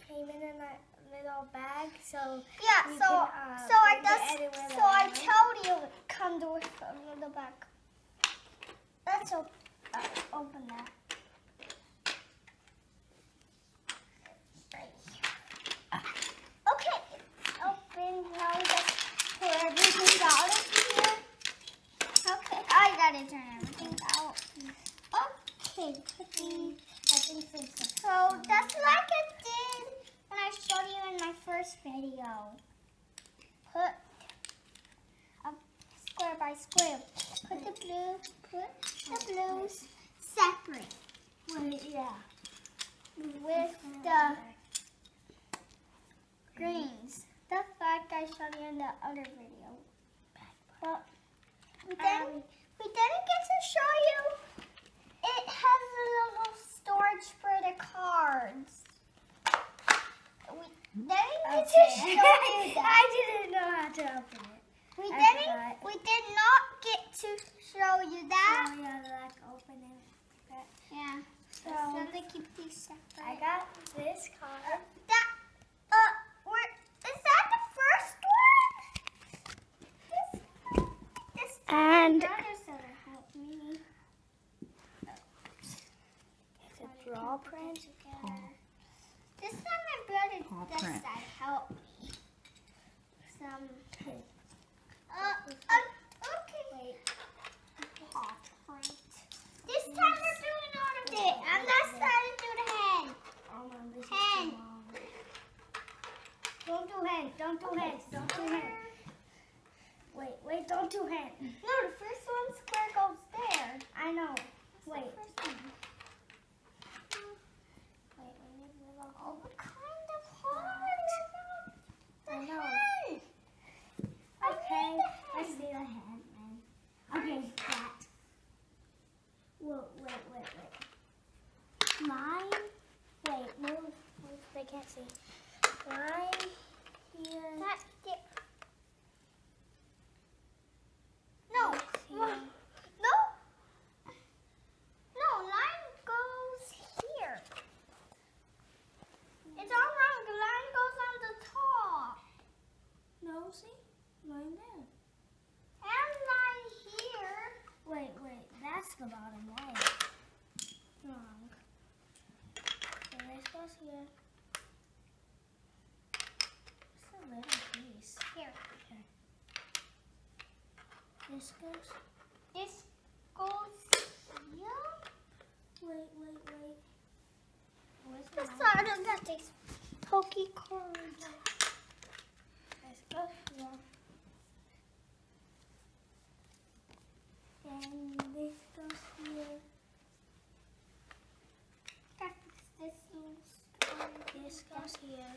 came in a little bag, so yeah. you So can, I told you it comes with a little bag. Let's open that. Right here. Okay, it's open. Now we just pour everything out of here. Okay, I gotta turn everything out. Okay, I think so that's like it did when I showed you in my first video. Put square by square. Put the blues separate. yeah. With the greens. That's like I showed you in the other video. But we didn't get to show you. It has a little storage for the cards. We didn't get to show you that. I didn't know how to open it. We did not get to show you that. Oh yeah, like open it. Okay. Yeah. So they keep these separate. I got this card. Is that the first one? This And my brother said it helped me. it's a draw print. This time my brother Paw print. said help me. Some. Okay. Wait. Paw print. This time we're doing all of it. I'm not starting to do the hand. Oh no, this is Hand. too long. Don't do hand. Don't do hand. Don't do hand. Wait, don't do hand. No, the first one square goes there. I know. Wait. Wait, we need a little. oh, what kind of hard? I know. Hand. Okay, let's do the hand, man. Okay, that. Whoa, wait. Line. Wait, move. They can't see. Line here. That dip. No. Here. No, line goes here. It's all wrong. The line goes on the top. No, see? Line there. And line here. Wait, that's the bottom line. Wrong. So this goes here. It's a little piece. Here. This goes. This goes here. Wait. Where's The the side of that takes pokey cards. This goes here. And this goes here. This This goes here.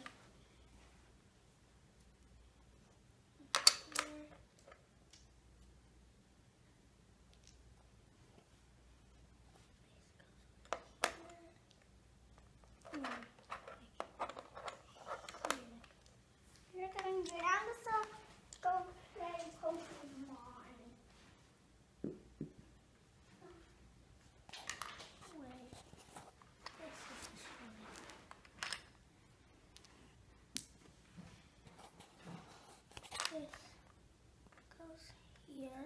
You're going to go down the side. Go play Pokemon. Wait. This is the story. This goes here.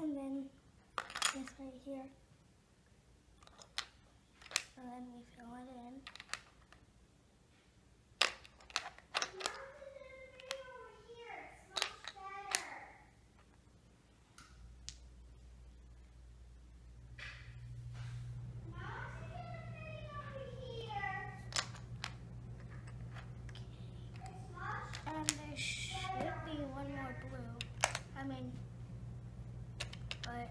And then this right here. And then we fill it in. And there should be one more blue. But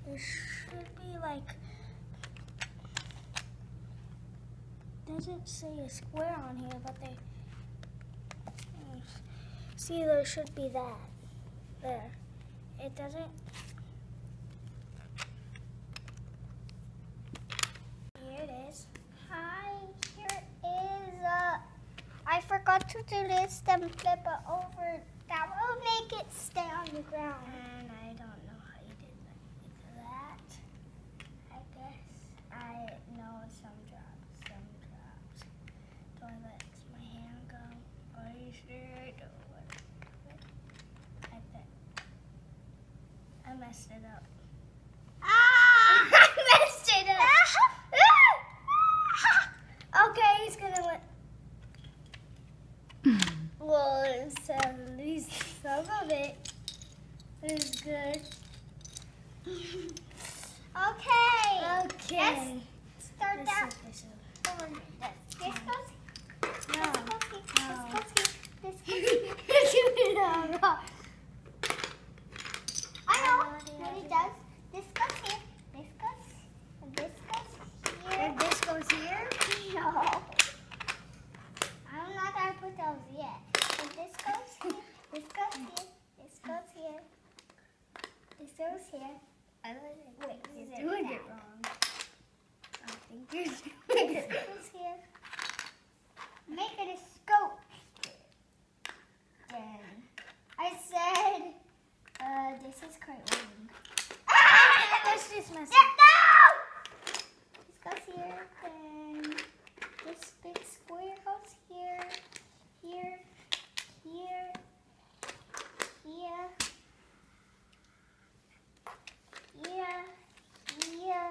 there should be like, doesn't say a square on here, but they, see, there should be that there. It doesn't. Here it is. Hi. do this, then flip it over. That will make it stay on the ground. And I don't know how you did that. I guess I know some drops. Do I let my hand go? Are you sure I don't want to do it? I messed it up. Ah! I messed it up. Okay, he's gonna let. Well, it's at least some of it is good. Okay. Okay. Let's start that. This This goes. No. This goes here. I know what it does. This goes here. This goes. And this goes here. And this goes here? No. I'm not gonna put those yet. And this goes here. This goes here. This goes here. This goes here. Wait, Is you're it doing that? it wrong. I think you're doing This it goes here. Make it a scope. Then I said, this is quite long. Let's just mess No! This goes here, then this big square goes here, here, here, here, here, here,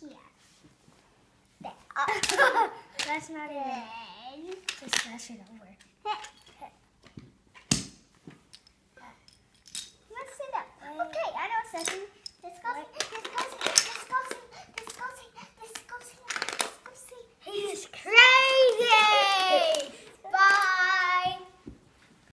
here. There. That's not even. Then, Just brush it over. mess it up. Okay, I know, Ceci. This goes, this